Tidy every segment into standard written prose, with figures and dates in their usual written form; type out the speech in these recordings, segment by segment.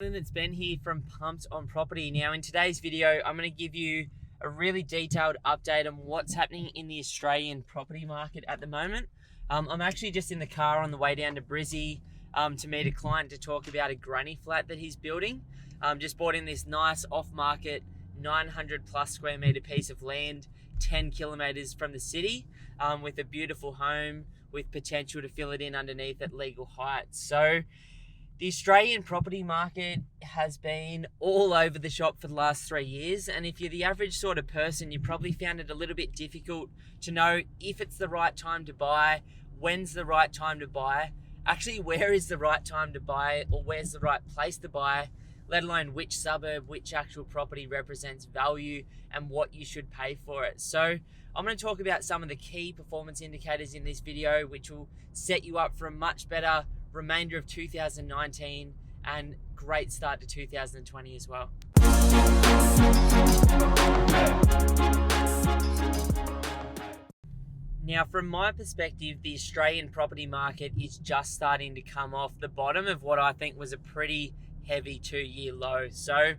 It's Ben here from Pumped on Property. Now in today's video, I'm going to give you a really detailed update on what's happening in the Australian property market at the moment. I'm actually just in the car on the way down to Brisbane to meet a client to talk about a granny flat that he's building. Just bought in this nice off-market 900 plus square metre piece of land, 10 kilometres from the city, with a beautiful home with potential to fill it in underneath at legal heights. So the Australian property market has been all over the shop for the last 3 years, and if you're the average sort of person, you probably found it a little bit difficult to know if it's the right time to buy, when's the right time to buy, actually where is the right time to buy, or where's the right place to buy, let alone which suburb, which actual property represents value and what you should pay for it. So I'm going to talk about some of the key performance indicators in this video, which will set you up for a much better remainder of 2019 and great start to 2020 as well. Now, from my perspective, the Australian property market is just starting to come off the bottom of what I think was a pretty heavy 2-year low. So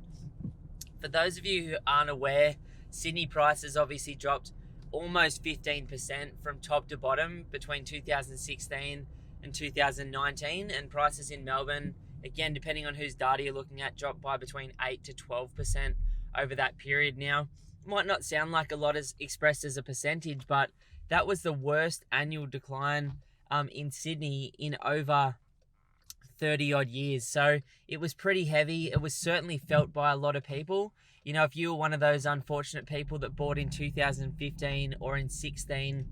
for those of you who aren't aware, Sydney prices obviously dropped almost 15% from top to bottom between 2016 and 2019, and prices in Melbourne, again depending on whose data you're looking at, dropped by between 8 to 12% over that period. Now, it might not sound like a lot as expressed as a percentage, but that was the worst annual decline in Sydney in over 30 odd years. So it was pretty heavy. It was certainly felt by a lot of people. You know, if you were one of those unfortunate people that bought in 2015 or in 16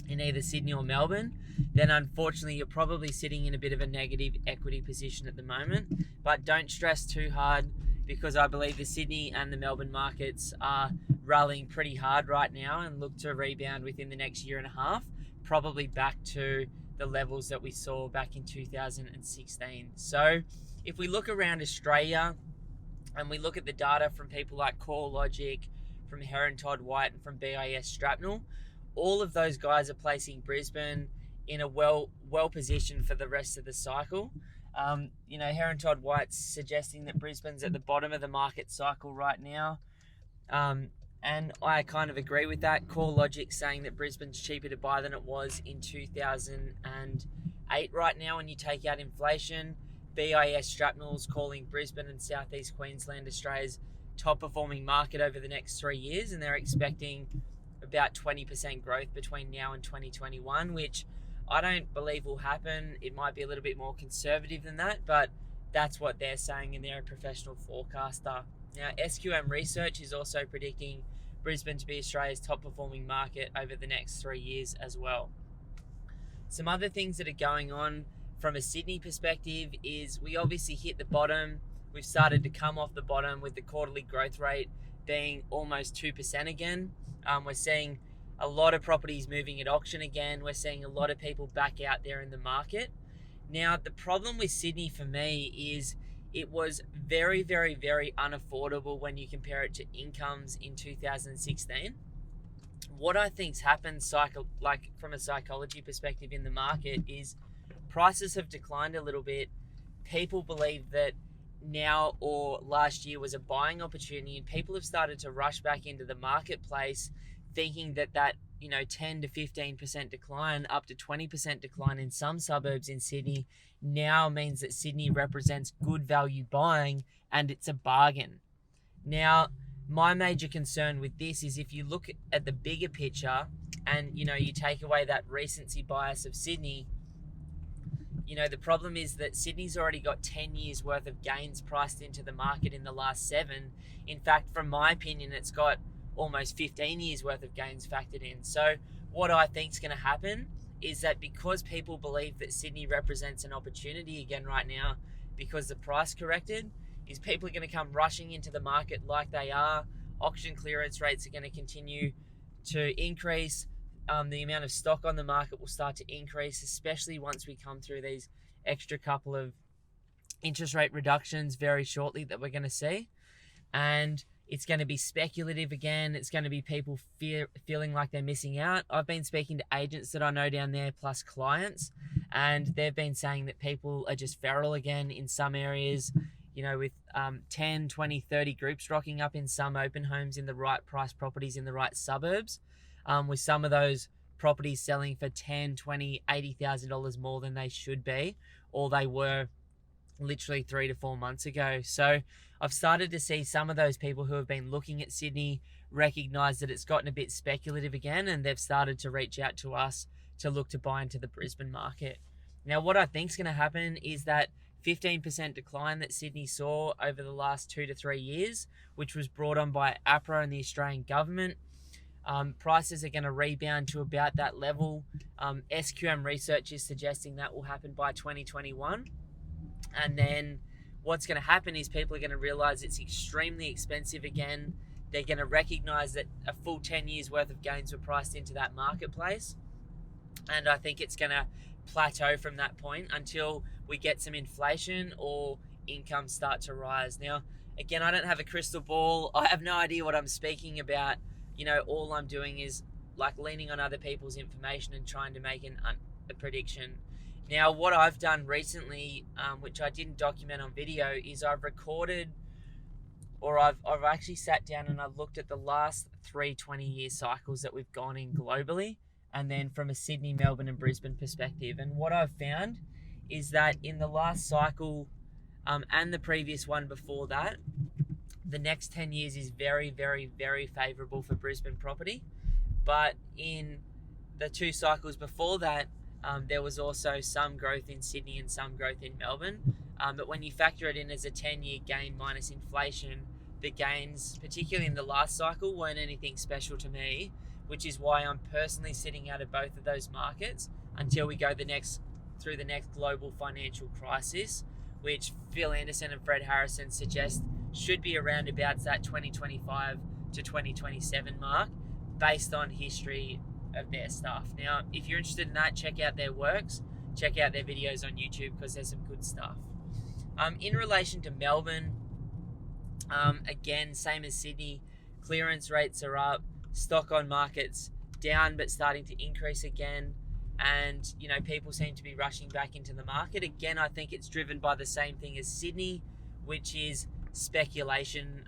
in either Sydney or Melbourne, then unfortunately you're probably sitting in a bit of a negative equity position at the moment. But don't stress too hard, because I believe the Sydney and the Melbourne markets are rallying pretty hard right now and look to rebound within the next year and a half, probably back to the levels that we saw back in 2016. So if we look around Australia and we look at the data from people like CoreLogic, from Heron Todd White, and from BIS Strapnell, all of those guys are placing Brisbane in a well positioned for the rest of the cycle. You know, Heron Todd White's suggesting that Brisbane's at the bottom of the market cycle right now. And I kind of agree with that. CoreLogic saying that Brisbane's cheaper to buy than it was in 2008 right now when you take out inflation. BIS Strapnell's calling Brisbane and Southeast Queensland Australia's top performing market over the next 3 years, and they're expecting about 20% growth between now and 2021, which I don't believe will happen. It might be a little bit more conservative than that, but that's what they're saying, and they're a professional forecaster. Now, SQM Research is also predicting Brisbane to be Australia's top performing market over the next 3 years as well. Some other things that are going on from a Sydney perspective is we obviously hit the bottom. We've started to come off the bottom with the quarterly growth rate being almost 2% again. We're seeing a lot of properties moving at auction again. We're seeing a lot of people back out there in the market. Now, the problem with Sydney for me is it was very, very, very unaffordable when you compare it to incomes in 2016. What I think's happened from a psychology perspective in the market is prices have declined a little bit. People believe that now or last year was a buying opportunity, and people have started to rush back into the marketplace thinking that 10 to 15% decline, up to 20% decline in some suburbs in Sydney now means that Sydney represents good value buying and it's a bargain. Now, my major concern with this is if you look at the bigger picture and you take away that recency bias of Sydney, the problem is that Sydney's already got 10 years worth of gains priced into the market in the last 7. In fact, from my opinion, it's got almost 15 years worth of gains factored in. So what I think is going to happen is that because people believe that Sydney represents an opportunity again right now because the price corrected, is people are going to come rushing into the market like they are. Auction clearance rates are going to continue to increase. The amount of stock on the market will start to increase, especially once we come through these extra couple of interest rate reductions very shortly that we're going to see. And it's going to be speculative again. It's going to be people feeling like they're missing out. I've been speaking to agents that I know down there, plus clients, and they've been saying that people are just feral again in some areas. with 10, 20, 30 groups rocking up in some open homes in the right price properties in the right suburbs, with some of those properties selling for $10, $20, $80,000 more than they should be, or they were literally 3 to 4 months ago. So I've started to see some of those people who have been looking at Sydney recognize that it's gotten a bit speculative again, and they've started to reach out to us to look to buy into the Brisbane market. Now, what I think is going to happen is that 15% decline that Sydney saw over the last 2 to 3 years, which was brought on by APRA and the Australian government, prices are going to rebound to about that level. SQM research is suggesting that will happen by 2021. And then what's going to happen is people are going to realize it's extremely expensive again. They're going to recognize that a full 10 years worth of gains were priced into that marketplace. And I think it's going to plateau from that point until we get some inflation or incomes start to rise. Now, again, I don't have a crystal ball. I have no idea what I'm speaking about. All I'm doing is like leaning on other people's information and trying to make a prediction. Now, what I've done recently, which I didn't document on video, is I've recorded, or I've actually sat down and I've looked at the last 3 20-year cycles that we've gone in globally, and then from a Sydney, Melbourne and Brisbane perspective. And what I've found is that in the last cycle and the previous one before that, the next 10 years is very, very, very favourable for Brisbane property. But in the 2 cycles before that, there was also some growth in Sydney and some growth in Melbourne. But when you factor it in as a 10-year gain minus inflation, the gains, particularly in the last cycle, weren't anything special to me, which is why I'm personally sitting out of both of those markets until we go through the next global financial crisis, which Phil Anderson and Fred Harrison suggest should be around about that 2025 to 2027 mark, based on history of their stuff. Now, if you're interested in that, check out their works, check out their videos on YouTube, because there's some good stuff. In relation to Melbourne, again, same as Sydney, clearance rates are up, stock on markets down but starting to increase again, and people seem to be rushing back into the market. Again, I think it's driven by the same thing as Sydney, which is speculation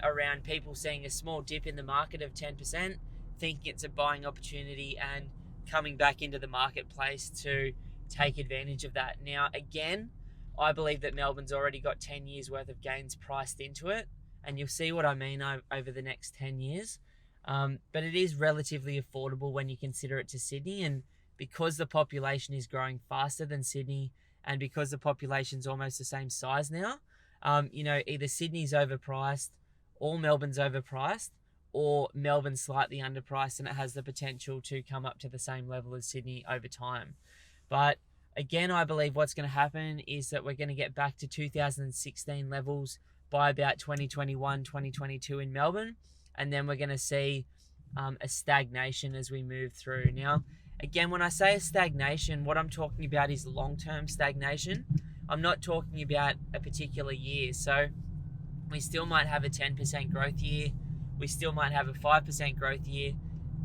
around people seeing a small dip in the market of 10%, thinking it's a buying opportunity and coming back into the marketplace to take advantage of that. Now, again, I believe that Melbourne's already got 10 years worth of gains priced into it, and you'll see what I mean over the next 10 years. But it is relatively affordable when you consider it to Sydney, and because the population is growing faster than Sydney, and because the population's almost the same size now, either Sydney's overpriced or Melbourne's overpriced, or Melbourne's slightly underpriced, and it has the potential to come up to the same level as Sydney over time. But again, I believe what's going to happen is that we're going to get back to 2016 levels by about 2021, 2022 in Melbourne, and then we're going to see a stagnation as we move through. Now, again, when I say a stagnation, what I'm talking about is long-term stagnation. I'm not talking about a particular year. So we still might have a 10% growth year. We still might have a 5% growth year.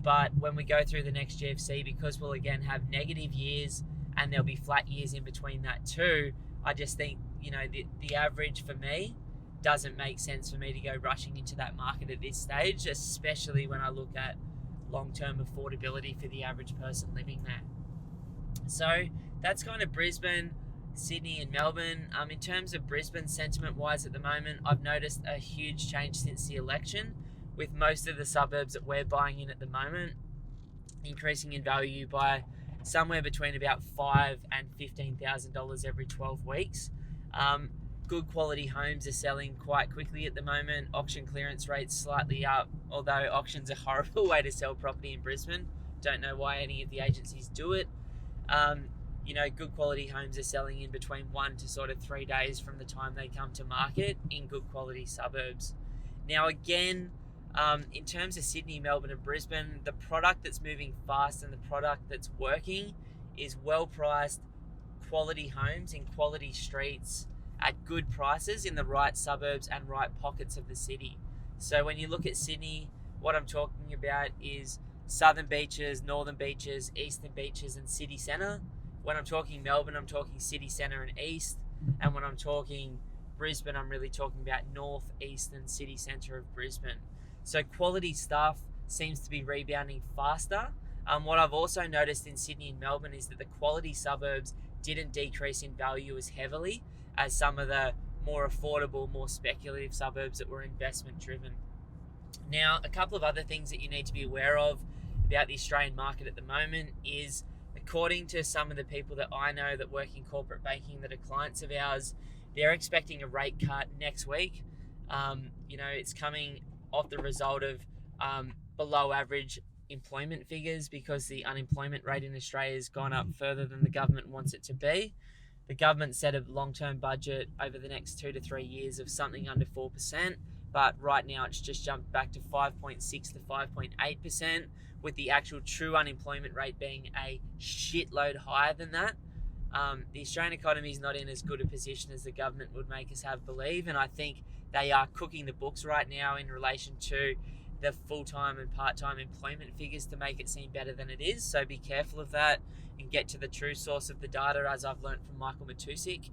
But when we go through the next GFC, because we'll again have negative years and there'll be flat years in between that too, I just think, the average for me doesn't make sense for me to go rushing into that market at this stage, especially when I look at long-term affordability for the average person living there. So that's kind of Brisbane, Sydney and Melbourne. In terms of Brisbane sentiment-wise at the moment, I've noticed a huge change since the election, with most of the suburbs that we're buying in at the moment increasing in value by somewhere between about $5,000 and $15,000 every 12 weeks. Good quality homes are selling quite quickly at the moment. Auction clearance rates slightly up, although auctions are a horrible way to sell property in Brisbane. Don't know why any of the agencies do it. Good quality homes are selling in between 1 to sort of 3 days from the time they come to market in good quality suburbs. Now, again, in terms of Sydney, Melbourne and Brisbane, the product that's moving fast and the product that's working is well-priced quality homes in quality streets at good prices in the right suburbs and right pockets of the city. So when you look at Sydney, what I'm talking about is southern beaches, northern beaches, eastern beaches and city centre. When I'm talking Melbourne, I'm talking city centre and east. And when I'm talking Brisbane, I'm really talking about northeastern city centre of Brisbane. So quality stuff seems to be rebounding faster. What I've also noticed in Sydney and Melbourne is that the quality suburbs didn't decrease in value as heavily as some of the more affordable, more speculative suburbs that were investment driven. Now, a couple of other things that you need to be aware of about the Australian market at the moment is, according to some of the people that I know that work in corporate banking that are clients of ours, they're expecting a rate cut next week. It's coming off the result of below average employment figures because the unemployment rate in Australia has gone up further than the government wants it to be. The government set a long-term budget over the next 2 to 3 years of something under 4%, but right now it's just jumped back to 5.6 to 5.8%, with the actual true unemployment rate being a shitload higher than that. The Australian economy is not in as good a position as the government would make us have believe, and I think they are cooking the books right now in relation to the full-time and part-time employment figures to make it seem better than it is. So be careful of that and get to the true source of the data, as I've learned from Michael Matusik.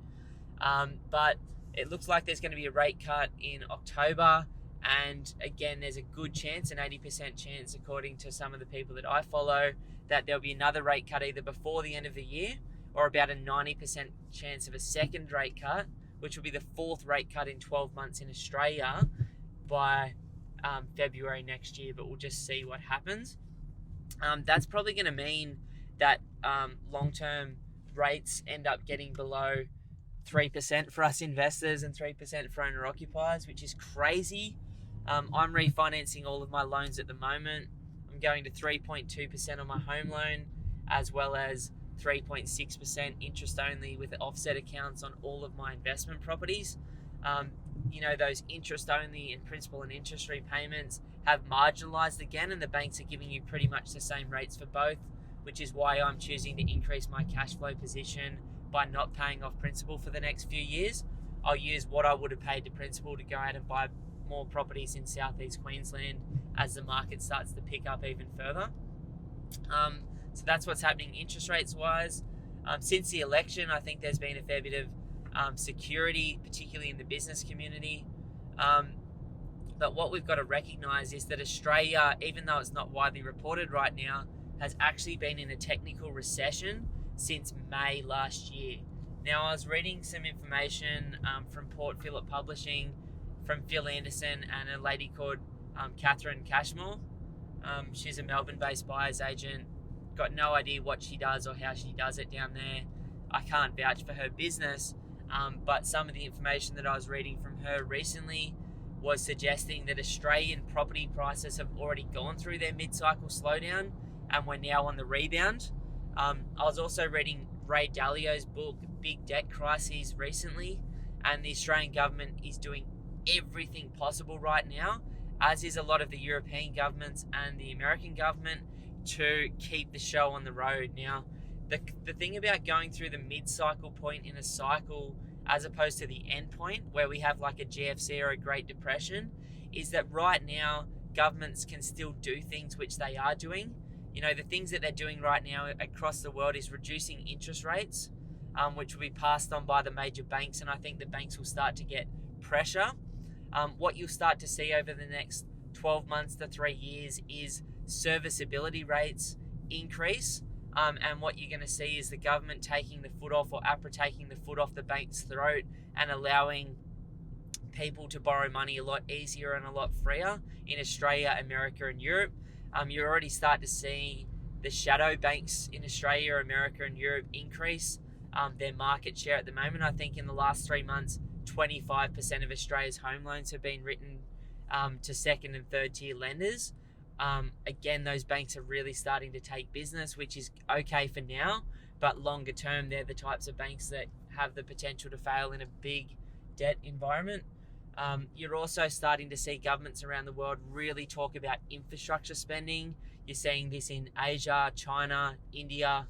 But it looks like there's going to be a rate cut in October, and again, there's a good chance, an 80% chance, according to some of the people that I follow, that there'll be another rate cut either before the end of the year, or about a 90% chance of a second rate cut, which will be the fourth rate cut in 12 months in Australia by February next year, but we'll just see what happens. That's probably going to mean that long-term rates end up getting below 3% for us investors and 3% for owner-occupiers, which is crazy. I'm refinancing all of my loans at the moment. I'm going to 3.2% on my home loan, as well as 3.6% interest only with offset accounts on all of my investment properties. Those interest only and principal and interest repayments have marginalized again, and the banks are giving you pretty much the same rates for both, which is why I'm choosing to increase my cash flow position by not paying off principal for the next few years. I'll use what I would have paid to principal to go out and buy more properties in southeast Queensland as the market starts to pick up even further. So that's what's happening interest rates wise. Since the election, I think there's been a fair bit of security, particularly in the business community. But what we've got to recognise is that Australia, even though it's not widely reported right now, has actually been in a technical recession since May last year. Now, I was reading some information from Port Phillip Publishing, from Phil Anderson and a lady called Catherine Cashmore. She's a Melbourne-based buyer's agent. Got no idea what she does or how she does it down there. I can't vouch for her business, but some of the information that I was reading from her recently was suggesting that Australian property prices have already gone through their mid-cycle slowdown and we're now on the rebound. I was also reading Ray Dalio's book, Big Debt Crises, recently, and the Australian government is doing everything possible right now, as is a lot of the European governments and the American government, to keep the show on the road. Now, the thing about going through the mid-cycle point in a cycle as opposed to the end point where we have like a GFC or a Great Depression is that right now governments can still do things, which they are doing. The things that they're doing right now across the world is reducing interest rates, which will be passed on by the major banks, and I think the banks will start to get pressure. What you'll start to see over the next 12 months to 3 years is serviceability rates increase, and what you're going to see is the government taking the foot off, or APRA taking the foot off the bank's throat, and allowing people to borrow money a lot easier and a lot freer in Australia, America and Europe. You already start to see the shadow banks in Australia, America and Europe increase their market share at the moment. I think in the last 3 months, 25% of Australia's home loans have been written to second and third tier lenders. Again, those banks are really starting to take business, which is okay for now, but longer term, they're the types of banks that have the potential to fail in a big debt environment. You're also starting to see governments around the world really talk about infrastructure spending. You're seeing this in Asia, China, India,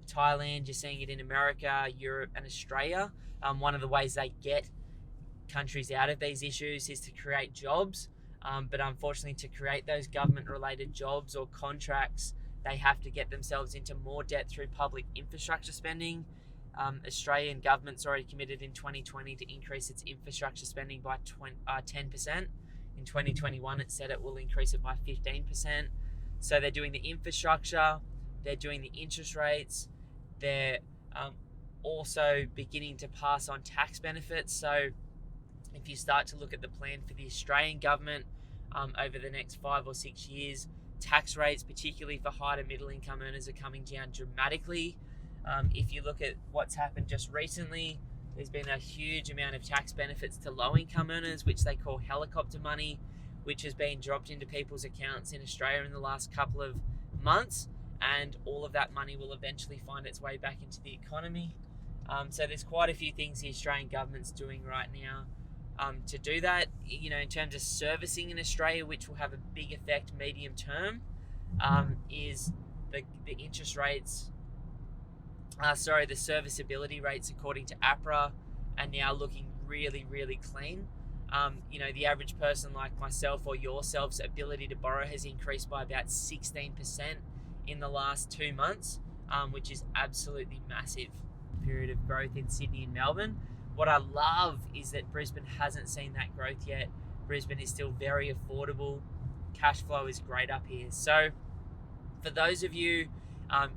Thailand. You're seeing it in America, Europe and Australia. One of the ways they get countries out of these issues is to create jobs. But unfortunately, to create those government-related jobs or contracts, they have to get themselves into more debt through public infrastructure spending. Australian government's already committed in 2020 to increase its infrastructure spending by 10%. In 2021, it said it will increase it by 15%. So they're doing the infrastructure, they're doing the interest rates, they're also beginning to pass on tax benefits. So if you start to look at the plan for the Australian government over the next 5 or 6 years, tax rates, particularly for high to middle income earners, are coming down dramatically. If you look at what's happened just recently, there's been a huge amount of tax benefits to low income earners, which they call helicopter money, which has been dropped into people's accounts in Australia in the last couple of months, and all of that money will eventually find its way back into the economy. So there's quite a few things the Australian government's doing right now to do that. In terms of servicing in Australia, which will have a big effect medium term, is the interest rates. The serviceability rates, according to APRA, are now looking really, really clean. The average person like myself or yourself's ability to borrow has increased by about 16% in the last 2 months, which is absolutely massive. Period of growth in Sydney and Melbourne. What I love is that Brisbane hasn't seen that growth yet. Brisbane is still very affordable. Cash flow is great up here. So for those of you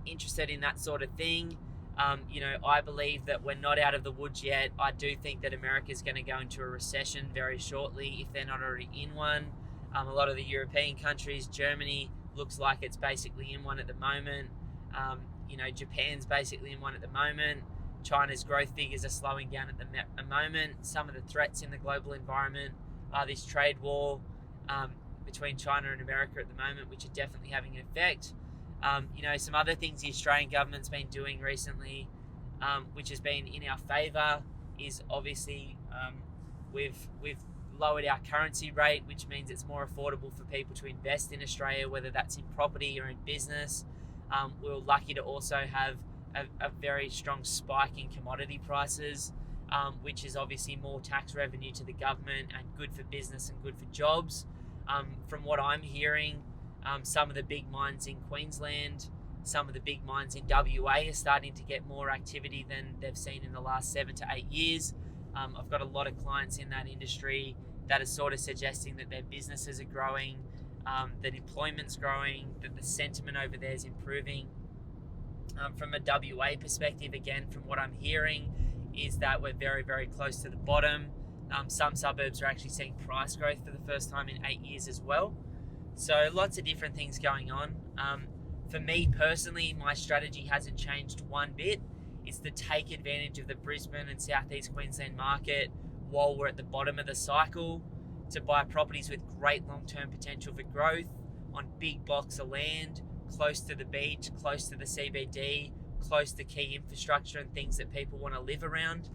interested in that sort of thing, I believe that we're not out of the woods yet. I do think that America is going to go into a recession very shortly if they're not already in one. A lot of the European countries, Germany looks like it's basically in one at the moment. Japan's basically in one at the moment. China's growth figures are slowing down at the moment. Some of the threats in the global environment are this trade war between China and America at the moment, which are definitely having an effect. Some other things the Australian government's been doing recently, which has been in our favour, is obviously we've lowered our currency rate, which means it's more affordable for people to invest in Australia, whether that's in property or in business. We were lucky to also have a very strong spike in commodity prices, which is obviously more tax revenue to the government and good for business and good for jobs. From what I'm hearing, some of the big mines in Queensland, some of the big mines in WA are starting to get more activity than they've seen in the last 7 to 8 years. I've got a lot of clients in that industry that are sort of suggesting that their businesses are growing, that employment's growing, that the sentiment over there is improving. From a WA perspective, again, from what I'm hearing, is that we're very, very close to the bottom. Some suburbs are actually seeing price growth for the first time in 8 years as well. So lots of different things going on. For me personally, my strategy hasn't changed one bit. It's to take advantage of the Brisbane and Southeast Queensland market while we're at the bottom of the cycle, to buy properties with great long-term potential for growth on big blocks of land, close to the beach, close to the CBD, close to key infrastructure and things that people want to live around.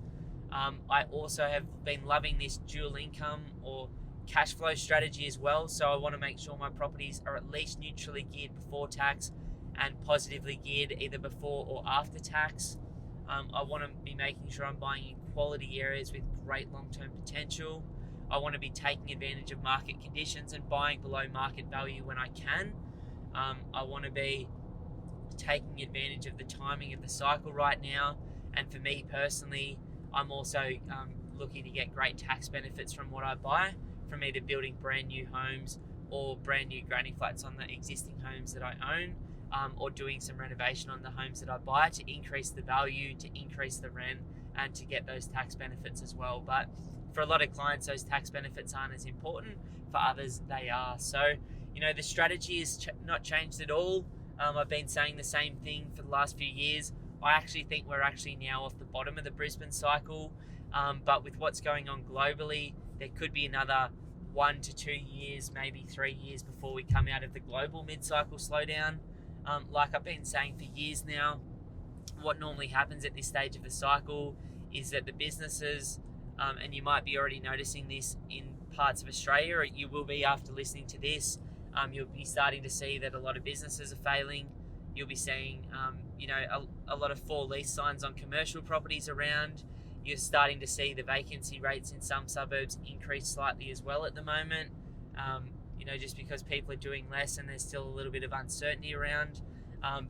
I also have been loving this dual income or cash flow strategy as well. So I want to make sure my properties are at least neutrally geared before tax and positively geared either before or after tax. I want to be making sure I'm buying in quality areas with great long-term potential. I want to be taking advantage of market conditions and buying below market value when I can. I want to be taking advantage of the timing of the cycle right now. And for me personally, I'm also looking to get great tax benefits from what I buy, from either building brand new homes or brand new granny flats on the existing homes that I own, or doing some renovation on the homes that I buy to increase the value, to increase the rent, and to get those tax benefits as well. But for a lot of clients, those tax benefits aren't as important. For others, they are. So, the strategy is not changed at all. I've been saying the same thing for the last few years. I actually think we're actually now off the bottom of the Brisbane cycle. But with what's going on globally, there could be another 1 to 2 years, maybe 3 years before we come out of the global mid-cycle slowdown. Like I've been saying for years now, what normally happens at this stage of the cycle is that the businesses, and you might be already noticing this in parts of Australia, or you will be after listening to this, you'll be starting to see that a lot of businesses are failing. You'll be seeing, a lot of for lease signs on commercial properties around. You're starting to see the vacancy rates in some suburbs increase slightly as well at the moment, just because people are doing less and there's still a little bit of uncertainty around.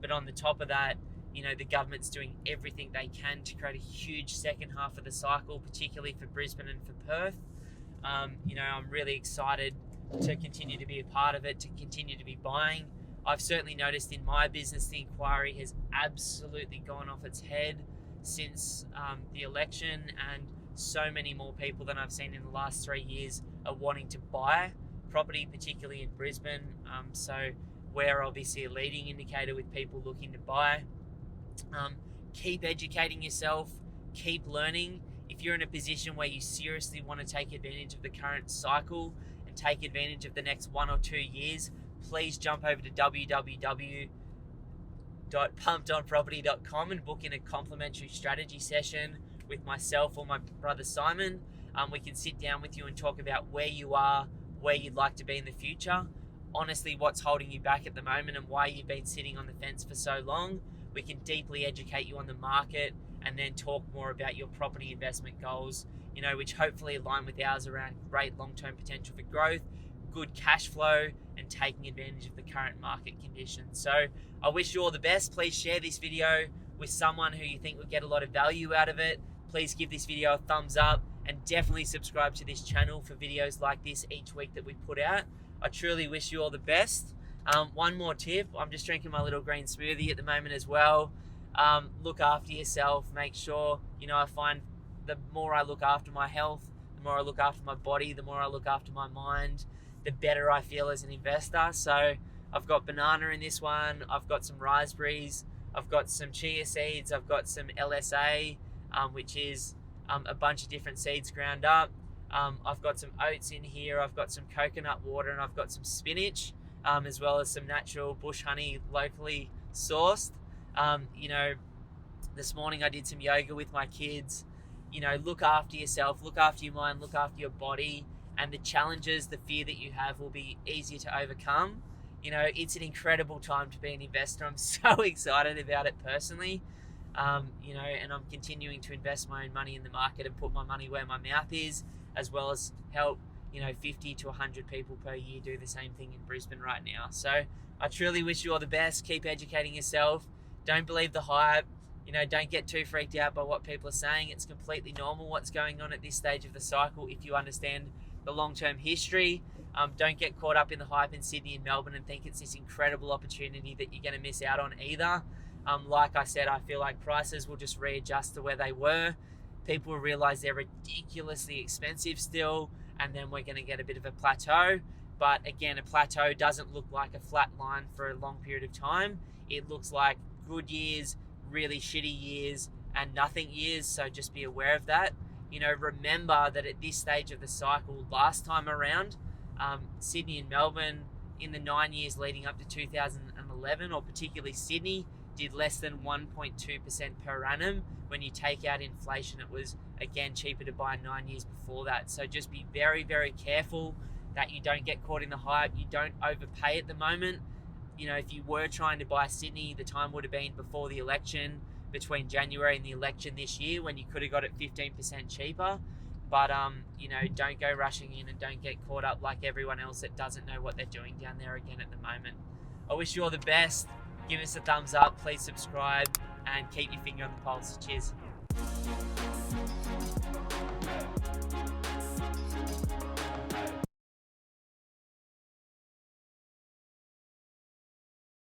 But on the top of that, The government's doing everything they can to create a huge second half of the cycle, particularly for Brisbane and for Perth. I'm really excited to continue to be a part of it, to continue to be buying. I've certainly noticed in my business the inquiry has absolutely gone off its head since the election, and so many more people than I've seen in the last 3 years are wanting to buy property, particularly in Brisbane. So we're obviously a leading indicator with people looking to buy. Keep educating yourself, keep learning. If you're in a position where you seriously want to take advantage of the current cycle and take advantage of the next 1 or 2 years, please jump over to www.pumpedonproperty.com and book in a complimentary strategy session with myself or my brother Simon. We can sit down with you and talk about where you are, where you'd like to be in the future, honestly what's holding you back at the moment and why you've been sitting on the fence for so long. We can deeply educate you on the market and then talk more about your property investment goals, which hopefully align with ours around great long-term potential for growth, good cash flow, and taking advantage of the current market conditions. So I wish you all the best. Please share this video with someone who you think will get a lot of value out of it. Please give this video a thumbs up and definitely subscribe to this channel for videos like this each week that we put out. I truly wish you all the best. One more tip, I'm just drinking my little green smoothie at the moment as well. Look after yourself, make sure, I find the more I look after my health, the more I look after my body, the more I look after my mind, the better I feel as an investor. So I've got banana in this one, I've got some raspberries, I've got some chia seeds, I've got some LSA, which is a bunch of different seeds ground up. I've got some oats in here, I've got some coconut water, and I've got some spinach, as well as some natural bush honey locally sourced. This morning I did some yoga with my kids. Look after yourself, look after your mind, look after your body, and the challenges, the fear that you have will be easier to overcome. It's an incredible time to be an investor. I'm so excited about it personally. And I'm continuing to invest my own money in the market and put my money where my mouth is, as well as help 50 to 100 people per year do the same thing in Brisbane right now. So I truly wish you all the best. Keep educating yourself. Don't believe the hype. Don't get too freaked out by what people are saying. It's completely normal what's going on at this stage of the cycle if you understand the long-term history. Don't get caught up in the hype in Sydney and Melbourne and think it's this incredible opportunity that you're going to miss out on either. Like I said, I feel like prices will just readjust to where they were. People will realize they're ridiculously expensive still, and then we're going to get a bit of a plateau. But again, a plateau doesn't look like a flat line for a long period of time. It looks like good years, really shitty years, and nothing years. So just be aware of that. Remember that at this stage of the cycle, last time around, Sydney and Melbourne in the 9 years leading up to 2011, or particularly Sydney, did less than 1.2% per annum. When you take out inflation, it was again cheaper to buy 9 years before that. So just be very, very careful that you don't get caught in the hype. You don't overpay at the moment. If you were trying to buy Sydney, the time would have been before the election, between January and the election this year, when you could have got it 15% cheaper. But don't go rushing in and don't get caught up like everyone else that doesn't know what they're doing down there again at the moment. I wish you all the best. Give us a thumbs up, please subscribe, and keep your finger on the pulse. Cheers.